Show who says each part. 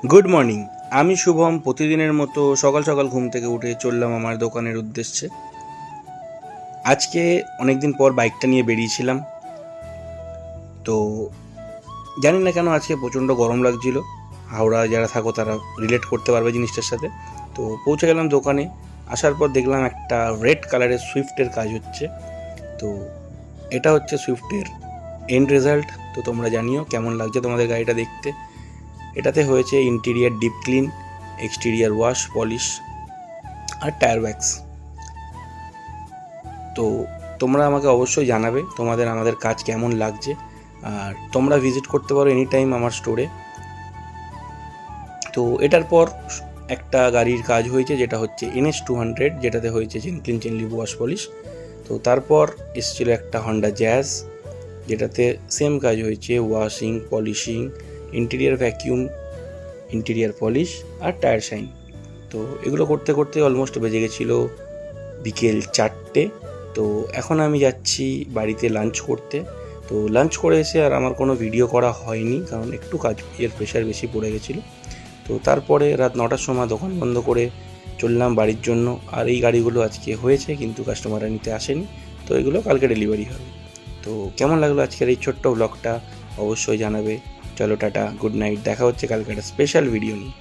Speaker 1: Good morning. আমি শুভম প্রতিদিনের মতো সকাল সকাল ঘুম থেকে উঠে চললাম আমার দোকানের উদ্দেশ্যে। আজকে অনেকদিন পর বাইকটা নিয়ে বেরিয়েছিলাম। তো জানি না কেন আজকে প্রচণ্ড গরম লাগছিল। হাওড়া যারা থাকো তারা রিলেট করতে পারবে জিনিসটার সাথে। তো পৌঁছে গেলাম দোকানে। আসার পর দেখলাম একটা রেড কালারের সুইফটের কাজ হচ্ছে। তো এটা হচ্ছে সুইফটের এন্ড রেজাল্ট। তো তোমরা জানিও কেমন লাগছে তোমাদের গাড়িটা দেখতে। এটাতে হয়েছে interior deep clean, exterior wash, polish আর টায়ার ওয়্যাক্স। তো তোমরা আমাকে অবশ্যই জানাবে তোমাদের আমাদের কাজ কেমন লাগছে। আর তোমরা ভিজিট করতে পারো এনি টাইম আমার স্টোরে। তো এটার পর একটা গাড়ির কাজ হয়েছে যেটা হচ্ছে NS200, যেটাতে হয়েছে chain clean lube wash polish. তো তারপর এসেছিলো একটা হন্ডা জ্যাজ, যেটাতে সেম কাজ হয়েছে washing, polishing, interior vacuum, interior polish আর টায়ার শাইন। তো এগুলো করতে করতে অলমোস্ট বেজে গেছিলো বিকেল 4টে। তো এখন আমি যাচ্ছি বাড়িতে লাঞ্চ করতে। তো লাঞ্চ করে এসে আর আমার কোনো ভিডিও করা হয়নি, কারণ একটু কাজের প্রেশার বেশি পড়ে গেছিলো। তো তারপরে রাত 9টার সময় দোকান বন্ধ করে চললাম বাড়ির জন্য। আর এই গাড়িগুলো আজকে হয়েছে কিন্তু কাস্টমাররা নিতে আসেনি। তো এগুলো কালকে ডেলিভারি হবে। তো কেমন লাগলো আজকের এই ছোট্ট ব্লগটা অবশ্যই জানাবে। চলো টাটা, গুড নাইট, দেখা হচ্ছে কালকে একটা স্পেশাল ভিডিও নিয়ে।